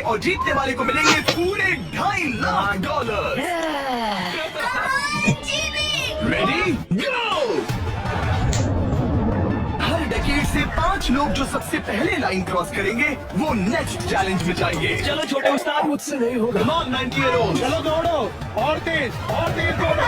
और जीतने वाले को मिलेंगे पूरे $2.5 लाख। Ready go. हर डेकेड से 5 लोग जो सबसे पहले लाइन क्रॉस करेंगे वो नेक्स्ट चैलेंज में जाएंगे। चलो छोटे उस्ताद, मुझसे नहीं होगा। Come on 90-year-old, चलो दौड़ो और तेज दौड़ो।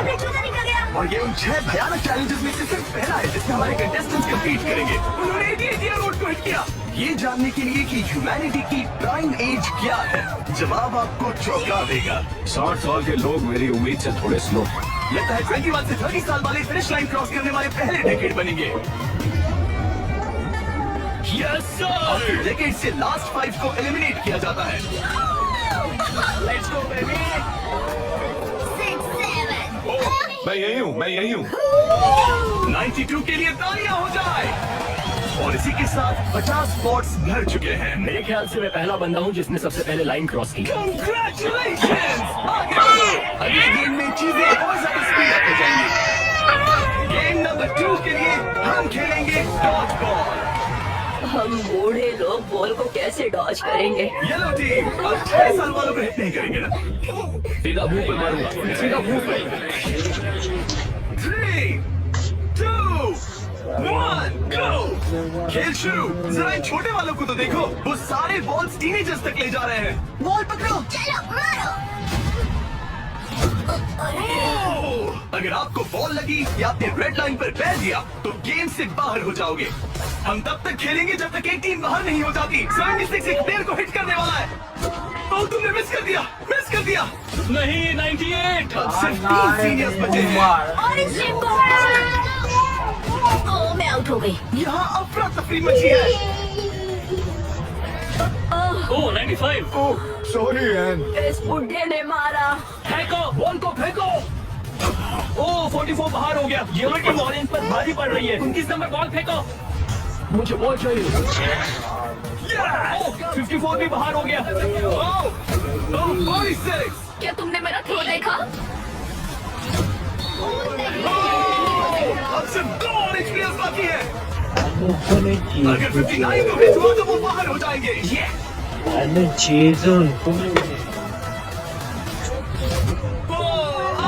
और ये उन 6 भयानक चैलेंजेस में से सिर्फ पहला है जिसमें हमारे कंटेस्टेंट्स कम्पीट करेंगे। उन्होंने 88-year-old को हिट किया। ये जानने के लिए कि ह्यूमैनिटी की प्राइम एज क्या है, जवाब आपको चौंका देगा। 60 साल के लोग मेरी उम्मीद से थोड़े स्लो। लगता है 21 से 30 साल वाले फिनिश लाइन क्रॉस करने वाले पहले डेकेड बनेंगे। Yes sir. डेकेड से लास्ट 5 को एलिमिनेट किया जाता है। Let's go baby. मैं यही हूँ। 92 के लिए तालियां हो जाए। और इसी के साथ 50 स्पॉट्स भर चुके हैं। मेरे ख्याल से मैं पहला बंदा हूँ जिसने सबसे पहले लाइन क्रॉस की। Congratulations! अगले गेम में चीजें और ज्यादा स्पीड अप हो जाएंगी। गेम नंबर 2 के लिए हम खेलेंगे डॉज बॉल। हम बूढ़े लोग बॉल को कैसे डॉज करेंगे? येलो टीम अब 6 साल वालों को हिट नहीं करेंगे ना। सीधा मुंह पे मारूंगा, सीधा मुंह पे। 3, 2, 1, गो। खेल शुरू। जरा इन छोटे वालों को तो देखो, वो सारे बॉल्स टीनेजर्स तक ले जा रहे हैं। बॉल पकड़ो। चलो मारो। अगर आपको बॉल लगी या आपने रेड लाइन पर पैर दिया तो गेम से बाहर हो जाओगे। हम तब तक खेलेंगे जब तक एक टीम बाहर नहीं हो जाती। 76 एक प्लेयर को हिट करने वाला है। तो तुमने मिस कर दिया। नहीं 98। अब सिर्फ 3 सीनियर्स बचे हैं। और इस टीम को मैं आउट हो गई। यहाँ अफरा तफरी मची है। ओह 95। Oh sorry N. इस बुड्ढे ने मारा। फेंको बॉल को फेंको। ओह 44 बाहर हो गया। ये टीम ऑरेंज पर भारी पड़ रही है। 29 नंबर बॉल फेंको। मुझे बॉल चाहिए। ओह 54 भी बाहर हो गया। ओह 46। क्या तुमने मेरा थ्रो देखा? अब सिर्फ 2 ऑरेंज प्लेयर्स बाकी है। अगर 59 को हिट हुआ तो वो बाहर हो जाएंगे।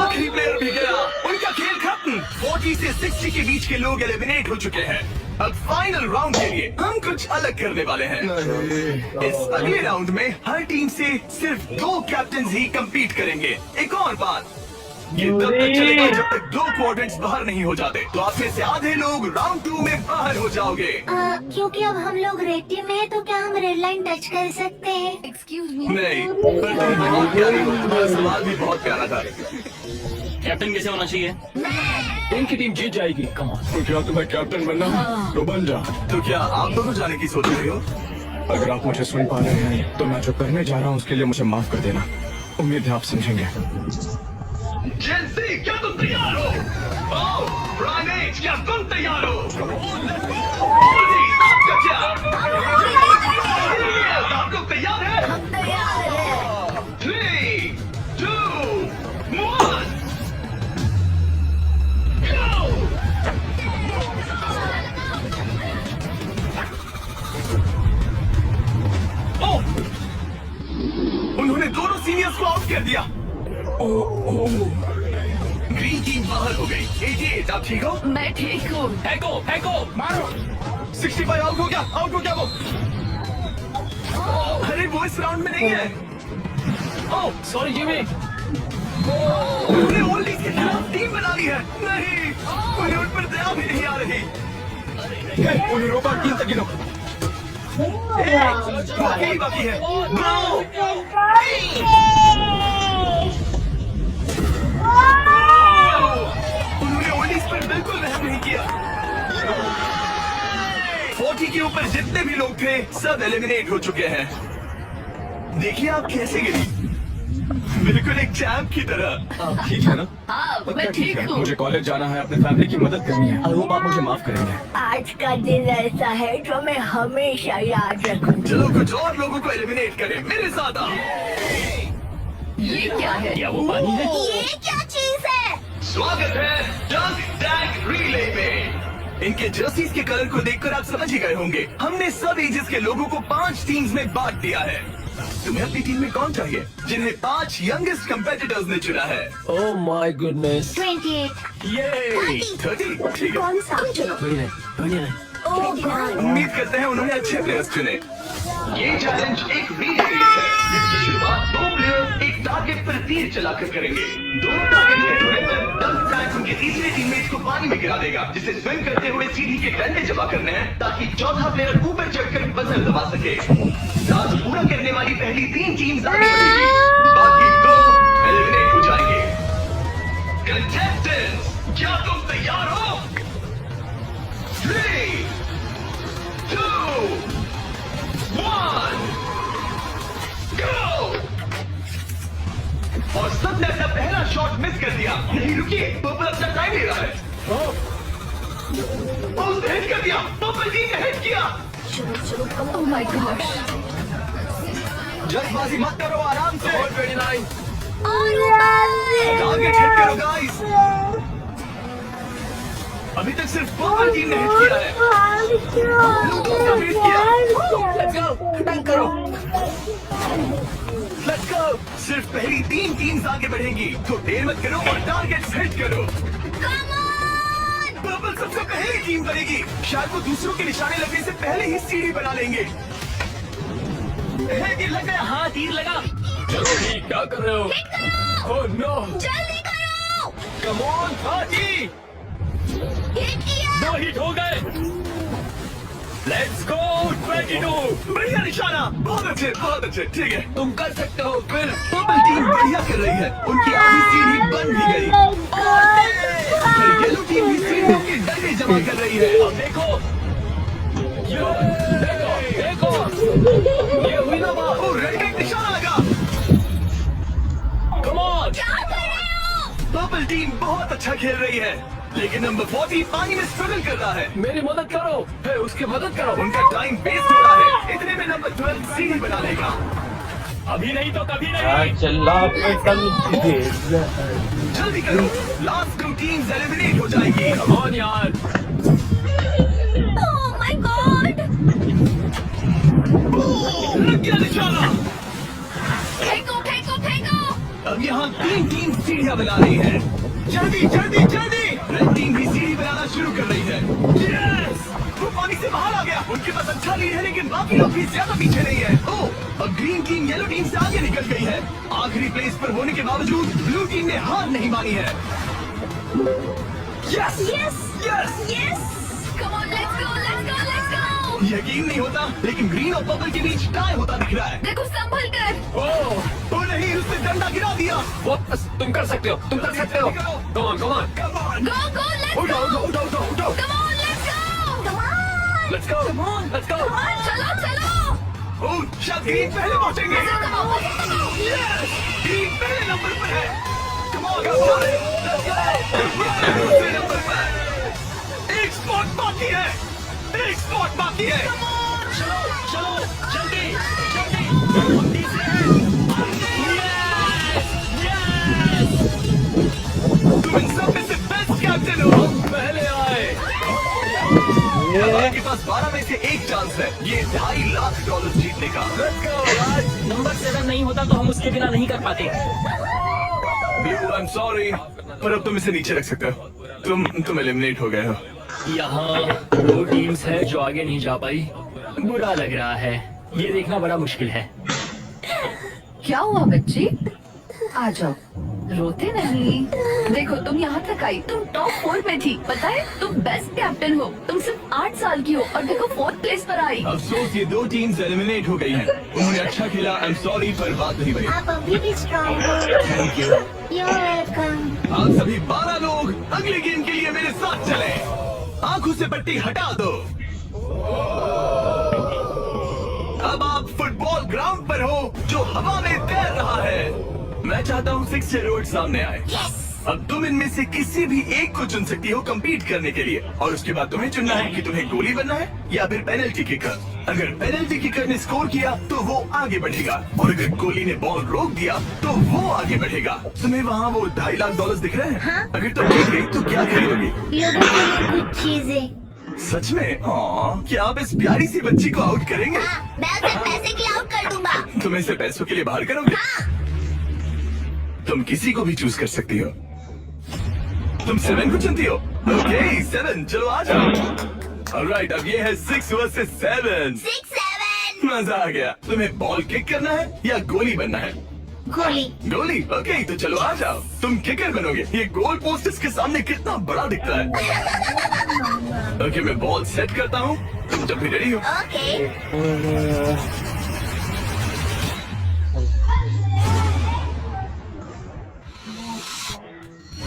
आखिरी प्लेयर भी गया। उनका खेल खत्म। 40 से 60 के बीच के लोग एलिमिनेट हो चुके हैं। अब फाइनल राउंड के लिए हम कुछ अलग करने वाले हैं। इस अगले राउंड में हर टीम से सिर्फ 2 कैप्टन ही कंपीट करेंगे। एक और बात, ये तब तक चलेगा जब तक 2 क्वाड्रेंट्स बाहर नहीं हो जाते। तो आप में से आधे लोग राउंड 2 में बाहर हो जाओगे। क्योंकि अब हम लोग रेड टीम में हैं, तो क्या हम रेड लाइन टच कर सकते हैं? Excuse me. नहीं, पर तुम बहुत प्यारी हो। तुम्हारा सवाल भी बहुत प्यारा था। कैप्टन कैसे होना चाहिए? इनकी टीम जीत जाएगी। Come on. तो क्या तुम्हें कैप्टन बनना है? तो बन जा। तो क्या आप दोनों जाने की सोच रहे हो? अगर आप मुझे सुन पा रहे हैं तो मैं जो करने जा रहा हूँ उसके लिए मुझे माफ कर देना। उम्मीद है आप समझेंगे। जेंसी, क्या तुम तैयार हो? ओह, प्राइमेट, क्या तुम तैयार हो? आपका क्या? आप लोग तैयार हैं? हम तैयार हैं। 3, 2, 1, go! ओह! उन्होंने दोनों सीनियर्स को आउट कर दिया। ग्रीन टीम बाहर हो गई। 88, आप ठीक हो? मैं ठीक हूँ। फेंको मारो। 65 आउट हो गया वो। अरे वो इस राउंड में नहीं है। Oh sorry Jimmy. उन्होंने ओल्डीज के खिलाफ टीम बना ली है। नहीं, उन्हें उन पर दया भी नहीं आ रही। उन्हें रोका, 3 तक गिनो। बाकी है। No! उन्होंने ओल्डीज पर बिल्कुल रहम नहीं किया। 40 के ऊपर जितने भी लोग थे सब एलिमिनेट हो चुके हैं। देखिए आप कैसे गिरी, बिल्कुल एक चैंप की तरह। आप ठीक है ना? हाँ मैं ठीक हूँ। मुझे कॉलेज जाना है, अपने फैमिली की मदद करनी है। आई होप आप मुझे माफ करेंगे। आज का दिन ऐसा है जो मैं हमेशा याद रखूंगा। चलो कुछ और लोगों को एलिमिनेट करें। मेरे साथ आओ। ये क्या है? क्या वो पानी है? ये क्या चीज है? स्वागत है डंक टैंक रिले में। इनके जर्सीज के कलर को देखकर आप समझ ही गए होंगे। हमने सब एजेस के लोगों को 5 टीम्स में बांट दिया है। तुम्हें अपनी टीम में कौन चाहिए जिन्हें 5 यंगेस्ट कंपेटिटर्स ने चुना है? Oh my goodness 28. ये 30 ठीक है। कौन सा? 29. ओह गॉड। उम्मीद करते हैं उन्होंने अच्छे प्लेयर्स चुने। ये चैलेंज एक रीड रेस है जिसकी शुरुआत 2 प्लेयर्स एक टारगेट पर तीर चलाकर करेंगे। दोनों टारगेट के होने पर डंक टैंक उनके तीसरे टीममेट को पानी में गिरा देगा, जिसे स्विम करते हुए सीढ़ी के डंडे जमा करने हैं ताकि चौथा प्लेयर ऊपर चढ़कर बजर दबा सके। टास्क पूरा करने वाली पहली 3 टीम्स आगे बढ़ेगी, बाकी 2 एलिमिनेट हो जाएंगे। कंटेस्टेंट्स, क्या तुम तैयार हो? 3, 2, 1, go! और सबने अपना पहला शॉट मिस कर दिया। नहीं रुकिए, पर्पल अपना टाइम ले रहा है। उसने हिट कर दिया, पर्पल टीम ने हिट किया। Oh my God. जल्दबाजी मत करो, आराम से। 29. टारगेट हिट करो गाइस। अभी तक सिर्फ पर्पल टीम ने हिट किया है। उसका हिट किया। Let's go. डंक करो. Let's go! सिर्फ पहली 3 टीम्स आगे बढ़ेंगी, तो देर मत करो और टारगेट हिट करो। पर्पल सबसे पहली टीम बनेगी। शायद वो दूसरों के निशाने लगने से पहले ही सीढ़ी बना लेंगे। तीर लग गया. हाँ, तीर लगा. चलो ठीक, क्या कर रहे हो? Oh no. जल्दी करो. Come on, party. हिट किया. 2 हिट हो गए. Let's go 22. बढ़िया निशाना, बहुत अच्छे, ठीक है। तुम कर सकते हो फिर. पर्पल टीम बढ़िया कर रही है, उनकी आधी सीढ़ी बन भी गई। फिर येलो टीम भी सीढ़ियों के डंडे जमा कर रही है। अब देखो. देखो. ये हुई ना बात. ओ, रेड का एक निशाना लगा। Come on. क्या कर रहे हो? पर्पल टीम बहुत अच्छा खेल रही है, लेकिन नंबर 40 पानी में स्ट्रगल कर रहा है। मेरी मदद करो. फिर उसकी मदद करो. उनका टाइम वेस्ट हो रहा है। इतने में नंबर 12 सीढ़ी बना लेगा। अभी नहीं तो कभी नहीं. जल्दी करो, लास्ट 2 टीम्स एलिमिनेट हो जाएगी। कम ऑन यार. Oh my God. लग गया निशाना। फेंको फेंको फेंको. अब यहाँ 3 टीम सीढ़ियाँ बना रही है। जल्दी जल्दी जल्दी। रेड टीम भी सीढ़ी बनाना शुरू कर रही है। यस! वो पानी से बाहर आ गया। उनके पास अच्छा लीड है, लेकिन बाकी लोग भी ज्यादा पीछे नहीं है। ओह, अब ग्रीन टीम येलो टीम से आगे निकल गई है। आखिरी प्लेस पर होने के बावजूद ब्लू टीम ने हार नहीं मानी है। Yes yes yes. Yes. Come on, let's go let's go let's go. यकीन नहीं होता, लेकिन ग्रीन और पर्पल के बीच टाई होता दिख रहा है। देखो संभल कर. ओह, ओ नहीं, उसने डंडा गिरा दिया। बस तुम कर सकते हो. तुम कर सकते हो. Come on come on. Come on! Go go let's उठाओ, गो. उठाओ, उठाओ, उठाओ। Come on let's go. Come on. Let's go. Let's go. चलो चलो. ओह, शायद ग्रीन पहले पहुंचेंगे। Come on come on. Yes! Green पहले नंबर पर है। Come on, come on! Let's go! दूसरे नंबर पर। एक स्पॉट बाकी है। एक स्पॉट बाकी है। चलो चलो जल्दी जल्दी. हम तीसरे हैं. तुम इन सब में से बेस्ट कैप्टन हो। पहले आए. अब आपके पास 12 में से 1 चांस है ये $2.5 लाख जीतने का। Let's go. नंबर 7 नहीं होता तो हम उसके बिना नहीं कर पाते. ब्लू, आई एम सॉरी, पर अब तुम इसे नीचे रख सकते हो। तुम एलिमिनेट हो गए हो। यहाँ 2 टीम्स है जो आगे नहीं जा पाई. बुरा लग रहा है. ये देखना बड़ा मुश्किल है. क्या हुआ बच्ची? आ जाओ, रोते नहीं. देखो तुम यहाँ तक आई, तुम टॉप 4 में थी. पता है तुम बेस्ट कैप्टन हो. तुम सिर्फ 8 साल की हो और देखो 4th प्लेस पर आई. अफसोस ये 2 टीम्स एलिमिनेट हो गई हैं। उन्होंने अच्छा खेला, आई एम सॉरी, पर बात नहीं बनी। आप अभी भी स्ट्रॉन्ग हो. Thank you. You're welcome. आप सभी 12 लोग अगले गेम के लिए मेरे साथ चले। आंखों से पट्टी हटा दो। अब आप फुटबॉल ग्राउंड पर हो जो हवा में तैर रहा है। मैं चाहता हूँ 6 स्टेरॉइड सामने आए। अब तुम इनमें से किसी भी एक को चुन सकती हो कम्पीट करने के लिए, और उसके बाद तुम्हें चुनना है कि तुम्हें गोली बनना है या फिर पेनल्टी किकर। अगर पेनल्टी किकर ने स्कोर किया तो वो आगे बढ़ेगा, और अगर गोली ने बॉल रोक दिया तो वो आगे बढ़ेगा। तुम्हें वहाँ वो $2.5 लाख दिख रहे हैं? हाँ? अगर तुम जीत गई तो क्या खरीदोगी? लोगों के लिए कुछ चीजें. सच में? क्या आप इस प्यारी सी बच्ची को आउट करेंगे? हाँ, मैं उसे पैसे के लिए आउट कर दूंगा. तुम इसे पैसों के लिए बाहर करोगे? तुम किसी को भी चूज कर सकती हो। तुम 7 को चुनती हो? ओके 7, चलो आ जाओ। ऑलराइट, अब ये है 6 वर्सेस 7। 6-7 मजा आ गया। तुम्हें बॉल किक करना है या गोली बनना है? गोली। गोली? ओके, तो चलो आ जाओ। तुम किकर बनोगे। ये गोल पोस्ट इसके सामने कितना बड़ा दिखता है। ओके, मैं बॉल सेट करता हूँ, तुम जब भी रेडी हो। ओके।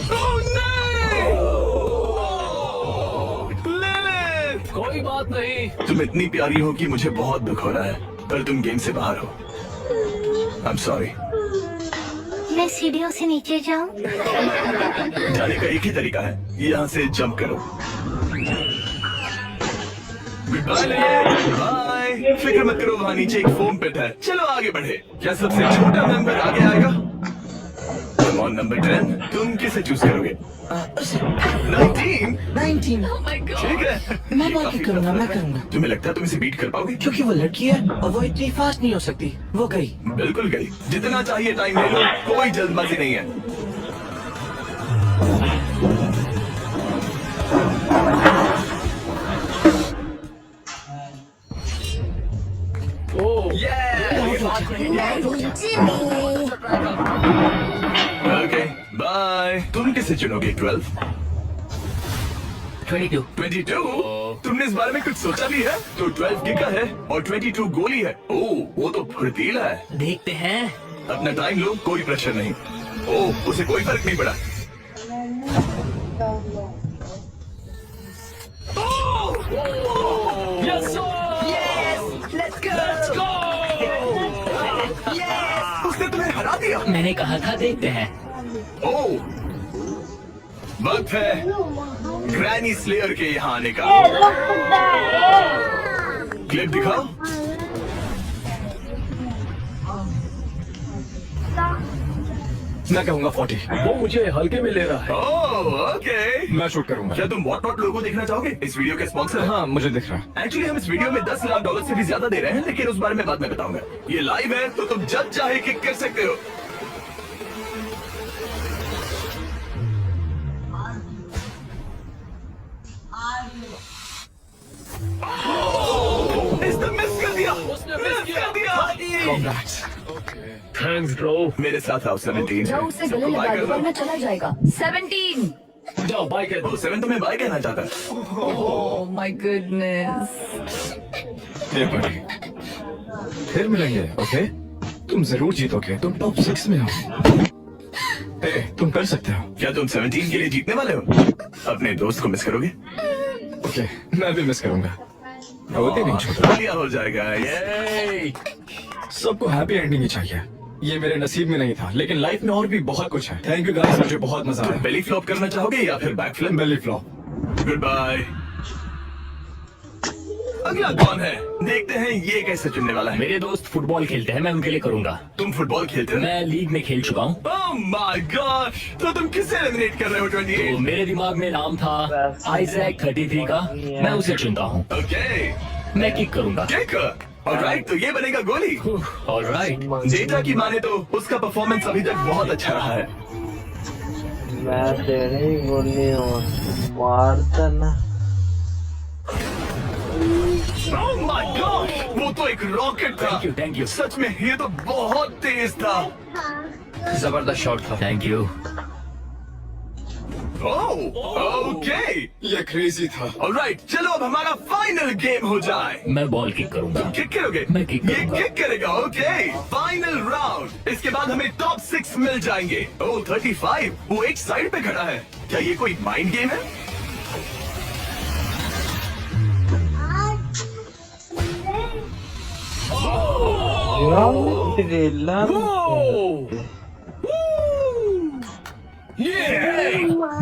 Oh, नहीं! Lilith! कोई बात नहीं। तुम इतनी प्यारी हो कि मुझे बहुत दुख हो रहा है, पर तुम गेम से बाहर हो। I'm sorry। मैं सीढ़ियों से नीचे जाऊं? जाने का एक ही तरीका है, यहाँ से जंप करो। Bye bye. फिक्र मत करो, वहाँ नीचे एक फोम पिट है। चलो आगे बढ़े। क्या सबसे छोटा मेंबर आगे आएगा? Come on, नंबर 10, तुम किसे चूज करोगे? 19? 19 Oh my God. ठीक है। मैं ये बॉल काफी किक करूंगा, टफ मैं है। करूंगा। तुम्हें लगता है तुम इसे बीट कर पाओगे? क्योंकि वो लड़की है और वो इतनी फास्ट नहीं हो सकती। वो गई। बिल्कुल गई। जितना चाहिए टाइम ले लो, कोई जल्दबाजी नहीं है। Oh okay bye. तुम किसे चुनोगे? 12? 22 22? तुमने इस बारे में कुछ सोचा भी है? तो 12 किका है और 22 गोली है। ओह, वो तो फुर्तीला है। देखते हैं। अपना टाइम लो, कोई प्रेशर नहीं। ओह, उसे कोई फर्क नहीं पड़ा। Yes let's go. उसने तुम्हें हरा दिया। मैंने कहा था देखते हैं। ओह, वक्त है ग्रैनी स्लेयर के यहाँ आने का। क्लिप दिखाओ। मैं कहूंगा 40। वो मुझे हल्के में ले रहा है। Oh, okay. मैं शूट करूंगा। क्या तुम वॉट नॉट लोगो देखना चाहोगे? इस वीडियो के स्पॉन्सर हैं। हाँ, मुझे दिख रहा है। एक्चुअली हम इस वीडियो में $10 लाख से भी ज्यादा दे रहे हैं, लेकिन उस बारे में बाद में बताऊंगा। ये लाइव है तो तुम जब चाहे किक कर सकते हो। इसने मिस कर दिया। उसने मिस कर दिया। Congrats। Thanks bro. मेरे साथ आओ 17। जाओ उसे गले लगा दो वरना चला जाएगा। 17। जाओ बाय कर दो। 7 तुम्हें बाय कहना चाहता है। Oh my goodness. ये पड़ी। फिर मिलेंगे, ओके? तुम जरूर जीतोगे। तुम टॉप 6 में हो। ए, तुम कर सकते हो। क्या तुम 17 के लिए जीतने वाले हो? अपने दोस्त को मिस करोगे? ओके, मैं भी मिस करूंगा। होते नहीं छोटा। बढ़िया हो जाएगा। ये सबको हैप्पी एंडिंग ही चाहिए। ये मेरे नसीब में नहीं था, लेकिन लाइफ में और भी बहुत कुछ है। थैंक यू गाइस, मुझे बहुत मजा आया। बेली फ्लॉप करना चाहोगे या फिर back flip? Belly flop. Goodbye. अगला कौन है? देखते हैं ये कैसे चुनने वाला है। मेरे दोस्त फुटबॉल खेलते हैं, मैं उनके लिए करूंगा। तुम फुटबॉल खेलते हो? मैं लीग में खेल चुका हूँ। ओह माय गॉश, तो तुम किसे एलिमिनेट कर रहे हो? 28? तो मेरे दिमाग में नाम था आइजैक 33 का, मैं उसे चुनता हूँ। ओके, मैं किक करूंगा। किक। ऑलराइट, तो ये बनेगा गोली। ऑलराइट। डेटा की माने तो उसका परफॉर्मेंस अभी तक बहुत अच्छा रहा है। मैं तेरी गोली मारता ना। ओह माय गॉड, वो तो एक रॉकेट था। Thank you. सच में ये तो बहुत तेज था। जबरदस्त शॉट था। Thank you. Oh, okay. ये क्रेजी था। ऑलराइट, चलो अब हमारा फाइनल गेम हो जाए। मैं बॉल किक करूंगा। किक करोगे? मैं किक ये करूंगा। किक करेगा। Okay, final round. इसके बाद हमें टॉप 6 मिल जाएंगे। ओह 35, वो एक साइड पे खड़ा है। क्या ये कोई माइंड गेम है?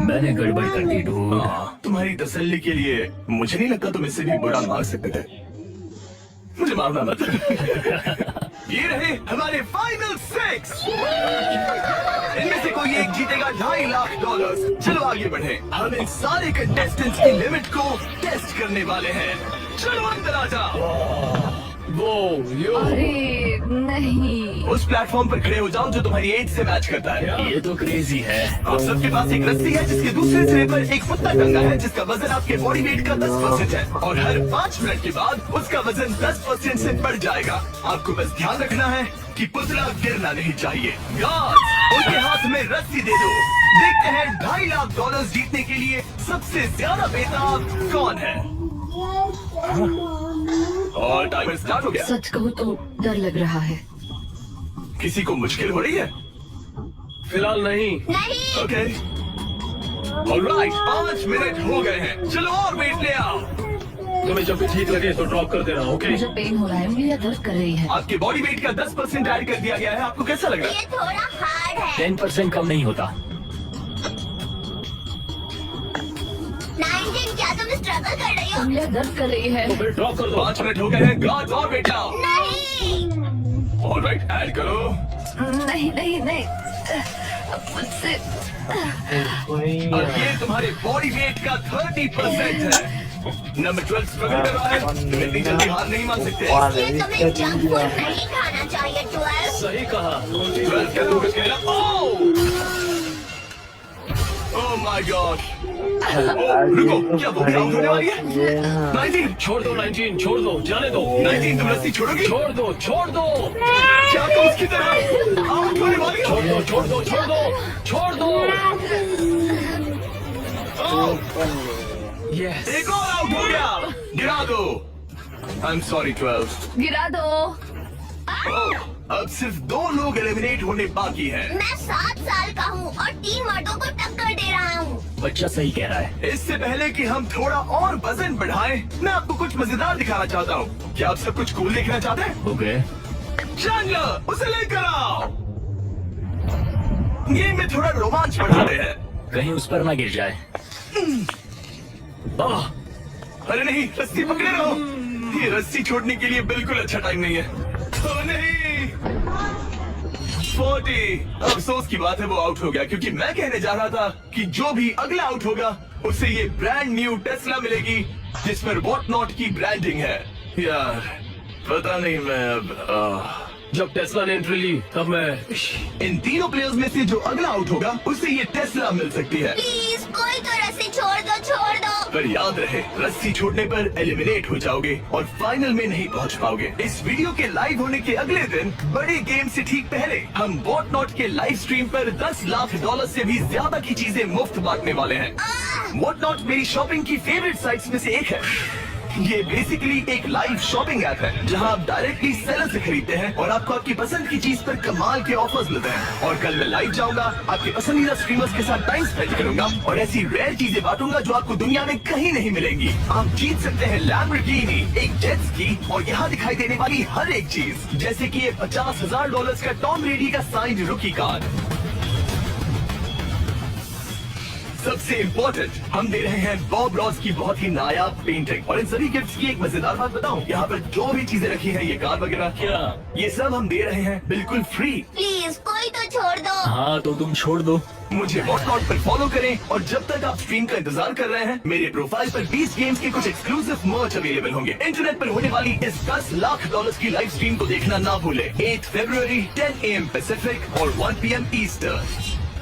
मैंने गड़बड़ कर दी डूड। तुम्हारी तसल्ली के लिए मुझे नहीं लगता तुम इससे भी बुरा मार सकते थे। मुझे मारना मत। ये रहे हमारे फाइनल 6। इनमें से कोई एक जीतेगा $2.5 लाख। चलो आगे बढ़े। हम इन सारे कंटेस्टेंट्स की लिमिट को टेस्ट करने वाले हैं। चलो अंदर आ जाओ। वो यो अरे नहीं। उस प्लेटफॉर्म पर खड़े हो जाओ जो तुम्हारी एज से मैच करता है। ये तो क्रेजी है। आप सबके पास एक रस्सी है जिसके दूसरे सिरे पर एक कुत्ता टंगा है जिसका वजन आपके बॉडी वेट का 10% है और हर 5 मिनट के बाद उसका वजन 10% से बढ़ जाएगा। आपको बस ध्यान रखना है कि पुतला गिरना नहीं चाहिए। गार्ड्स, उनके हाथ में रस्सी दे दो। देखते हैं $2.5 लाख जीतने के लिए सबसे ज्यादा बेताब कौन है। और टाइमर स्टार्ट हो गया। सच कहूँ तो डर लग रहा है। किसी को मुश्किल हो रही है? फिलहाल नहीं। नहीं। ओके ऑलराइट, 5 मिनट हो गए हैं। चलो और वेट ले आओ। तुम्हें जब भी ठीक लगे तो ड्रॉप कर देना, ओके? मुझे पेन हो रहा है, उंगलियां दर्द कर रही है। आपके बॉडी वेट का 10% ऐड कर दिया गया है। आपको कैसा लग रहा है? ये थोड़ा हार्ड है। 10% कम नहीं होता। 19, क्या तुम स्ट्रगल कर रही हो? उंगलियां दर्द कर रही है। तो फिर ड्रॉप कर दो। 5 मिनट हो गए हैं। गार्ड्स और वेट लाओ। नहीं। ऑलराइट, ऐड करो। नहीं नहीं नहीं, मुझसे अब ये तुम्हारे बॉडी वेट का 30% है। नंबर 12 स्ट्रगल कर रहा है। तुम इतनी जल्दी हार नहीं मान सकते। ये तुम्हें जंक फूड नहीं खाना चाहिए 12। सही कहा। 12 का तुम खेला। Oh my God. रुको, क्या वो भी आउट होने वाली है? 19 छोड़ दो 19, छोड़ दो, जाने दो। 19, तुम रस्सी छोड़ोगी? छोड़ दो, छोड़ दो, क्या तुम उसकी तरह आउट होने वाली हो? छोड़ दो, छोड़ दो, छोड़ दो, छोड़ दो। यस। एक और आउट हो गया। गिरा दो। I am sorry 12। गिरा दो। अब सिर्फ 2 लोग एलिमिनेट होने बाकी है। मैं 7 साल का हूँ और 3 मर्दों को टक्कर दे रहा हूँ। बच्चा सही कह रहा है। इससे पहले कि हम थोड़ा और वजन बढ़ाएं, मैं आपको कुछ मजेदार दिखाना चाहता हूँ। क्या आप सब कुछ कूल देखना चाहते हैं? ओके। चैंडलर, उसे लेकर आओ। गेम में थोड़ा रोमांच बढ़ाते हैं। कहीं उस पर ना गिर जाए। आह, अरे नहीं, रस्सी पकड़े रहो। ये रस्सी छोड़ने के लिए बिल्कुल अच्छा टाइम नहीं है। तो नहीं 40। अफसोस की बात है वो आउट हो गया, क्योंकि मैं कहने जा रहा था कि जो भी अगला आउट होगा उसे ये ब्रांड न्यू टेस्ला मिलेगी जिस पर वॉट नॉट की ब्रांडिंग है। यार पता नहीं, मैं अब जब टेस्ला ने एंट्री ली तब मैं इन तीनों प्लेयर्स में से जो अगला आउट होगा उसे ये टेस्ला मिल सकती है। प्लीज कोई तो रस्सी छोड़ दो, छोड़ दो। पर याद रहे, रस्सी छोड़ने पर एलिमिनेट हो जाओगे और फाइनल में नहीं पहुंच पाओगे। इस वीडियो के लाइव होने के अगले दिन, बड़े गेम से ठीक पहले, हम वॉट नॉट के लाइव स्ट्रीम पर $10 लाख से भी ज्यादा की चीजें मुफ्त बांटने वाले हैं। वॉट नॉट मेरी शॉपिंग की फेवरेट साइट्स में से एक है। ये बेसिकली एक लाइव शॉपिंग ऐप है जहां आप डायरेक्टली सेलर से खरीदते हैं और आपको आपकी पसंद की चीज पर कमाल के ऑफर्स मिलते हैं। और कल मैं लाइव जाऊंगा, आपके पसंदीदा स्ट्रीमर्स के साथ टाइम स्पेंड करूंगा और ऐसी रेयर चीजें बांटूंगा जो आपको दुनिया में कहीं नहीं मिलेंगी। आप जीत सकते हैं लैम्बोर्गिनी, एक जेट स्की और यहाँ दिखाई देने वाली हर एक चीज, जैसे कि ये $50,000 का टॉम ब्रेडी का साइंड रुकी कार्ड। सबसे इम्पोर्टेंट, हम दे रहे हैं बॉब रॉस की बहुत ही नायाब पेंटिंग। और इन सभी गिफ्ट्स की एक मजेदार बात बताऊं, यहाँ पर जो भी चीजें रखी हैं, ये कार वगैरह, क्या ये सब हम दे रहे हैं बिल्कुल फ्री। प्लीज कोई तो छोड़ दो। हाँ तो तुम छोड़ दो। मुझे वॉटनॉट पर फॉलो करें और जब तक आप स्ट्रीम का इंतजार कर रहे हैं, मेरे प्रोफाइल पर 20 गेम्स के कुछ एक्सक्लूसिव मर्च अवेलेबल होंगे। इंटरनेट पर होने वाली इस $10 लाख की लाइव स्ट्रीम को देखना ना भूले। 8 फरवरी 10 AM पैसिफिक और 1 PM ईस्टर्न।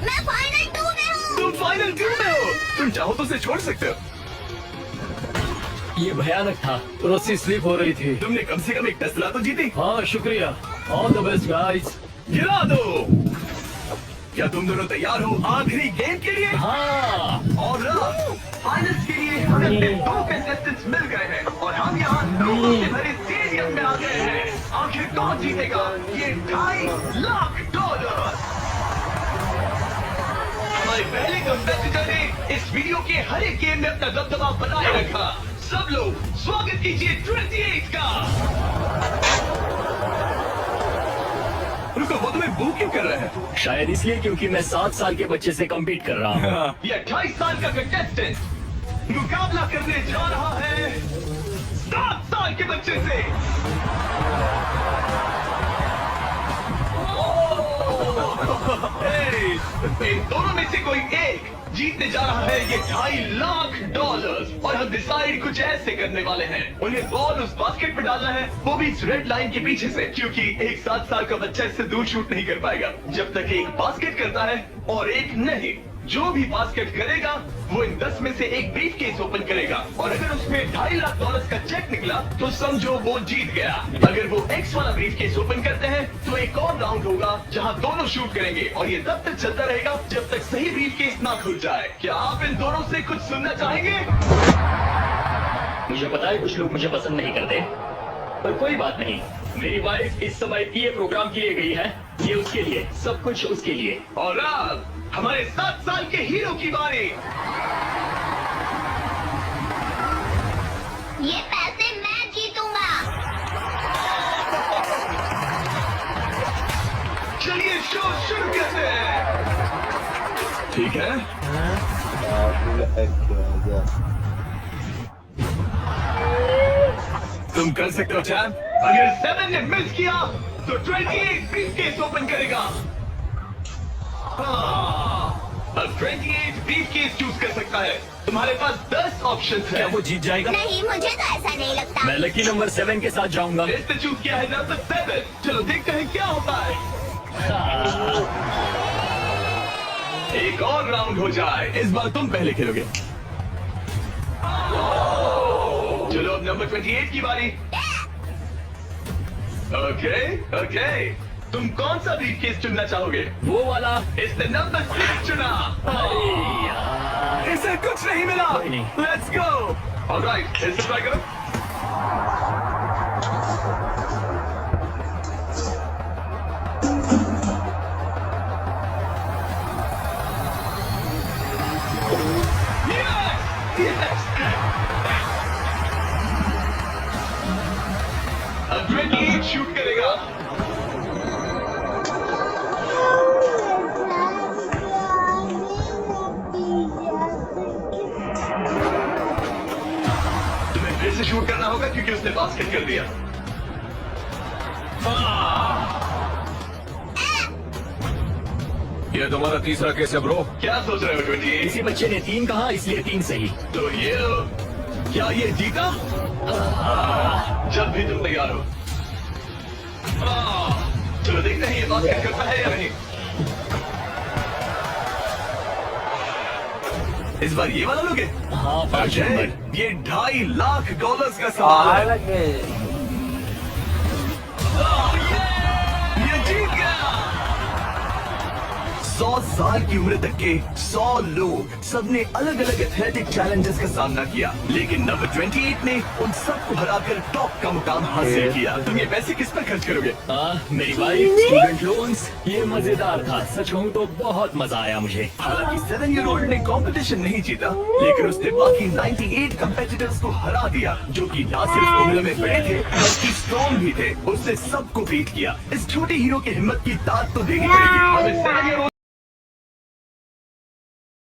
मैं फाइनल 2 में हूँ। तुम फाइनल 2 में हो। तुम चाहो तो उसे छोड़ सकते हो। ये भयानक था, रस्सी स्लिप हो रही थी। तुमने कम से कम एक टेस्ला तो जीती। हाँ शुक्रिया, ऑल द बेस्ट गाइस। गिरा दो। क्या तुम दोनों तैयार हो आखिरी गेम के लिए? हाँ और फाइनल के लिए हमें अपने 2 कंटेस्टेंट्स मिल गए हैं और हम यहाँ लोगों से भरे स्टेडियम में आ गए हैं। आखिर कौन जीतेगा ये $2.5 लाख? हमारे पहले कंटेस्टेंट ने इस वीडियो के हर एक गेम में अपना दबदबा बनाए रखा। सब लोग स्वागत कीजिए 28 का। रुको, वो तुम्हें बू क्यों कर रहे हैं? शायद इसलिए क्योंकि मैं 7 साल के बच्चे से कम्पीट कर रहा हूँ। ये 28 साल का कंटेस्टेंट मुकाबला करने जा रहा है 7 साल के बच्चे से। इन दोनों में से कोई एक जीतने जा रहा है ये $2.5 लाख और हम डिसाइड कुछ ऐसे करने वाले हैं। उन्हें बॉल उस बास्केट में डालना है, वो भी इस रेड लाइन के पीछे से, क्योंकि एक 7 साल का बच्चा इससे दूर शूट नहीं कर पाएगा जब तक एक बास्केट करता है और एक नहीं। जो भी बास्केट करेगा वो इन 10 में से एक ब्रीफ केस ओपन करेगा और अगर उसमें $2.5 लाख का चेक निकला तो समझो वो जीत गया। अगर वो X वाला ब्रीफ केस ओपन करते हैं तो एक और राउंड होगा जहां दोनों शूट करेंगे और ये तब तक चलता रहेगा जब तक सही ब्रीफ केस ना खुल जाए। क्या आप इन दोनों से कुछ सुनना चाहेंगे? मुझे पता है कुछ लोग मुझे पसंद नहीं करते, पर कोई बात नहीं। मेरी वाइफ इस समय ये प्रोग्राम के लिए गई है, ये उसके लिए, सब कुछ उसके लिए। और अब हमारे 7 साल के हीरो की बारी। ये पैसे मैं जीतूंगा। चलिए शो शुरू करते हैं। ठीक है, तुम कर सकते हो चैंप। अगर 7 ने मिस किया तो 28 ब्रीफकेस ओपन करेगा। अब 28 ब्रीफकेस चूज कर सकता है। तुम्हारे पास 10 ऑप्शंस क्या है। वो जीत जाएगा? नहीं, मुझे तो ऐसा नहीं लगता। मैं लकी नंबर 7 के साथ जाऊंगा। इसने चूज किया है नंबर 7। चलो देखते हैं क्या होता है। एक और राउंड हो जाए। इस बार तुम पहले खेलोगे। चलो अब नंबर 28 की बारी। ओके, तुम कौन सा ब्रीफकेस चुनना चाहोगे? वो वाला। इसने नंबर 6 चुना। इसे कुछ नहीं मिला। कोई नहीं। Let's go. ऑलराइट, इसे ट्राई करो। Yes! अब 28 शूट करेगा। तुम्हें फिर से शूट करना होगा क्योंकि उसने बास्केट कर दिया। ये तुम्हारा तीसरा केस है ब्रो। क्या सोच रहे हो 28? किसी बच्चे ने 3 कहा, इसलिए 3 सही। तो ये क्या ये जीता? जब भी तुम तैयार हो। चलो देखते हैं ये बास्केट करता है या नहीं। इस बार ये वाला लोगे? हाँ, 5 अजय, नंबर। ये $2.5 लाख का सवाल है। ये जीत गया। 100 साल की उम्र तक के 100 लोग, सबने अलग अलग एथलेटिक चैलेंजेस का सामना किया, लेकिन नंबर 28 ने उन सबको हराकर टॉप का मुकाम हासिल किया। तुम ये पैसे किस पर खर्च करोगे? मेरी वाइफ, स्टूडेंट लोन्स। ये मजेदार था, सच कहूँ तो बहुत मजा आया मुझे। हालांकि 7-year-old ने कंपटीशन नहीं जीता, लेकिन उसने बाकी 98 कंपेटिटर्स को हरा दिया, जो कि ना सिर्फ उम्र में बड़े थे बल्कि स्ट्रॉन्ग भी थे। उसने सबको बीट किया। इस छोटे हीरो की हिम्मत की दाद तो देनी पड़ेगी। अब इस 7-year-old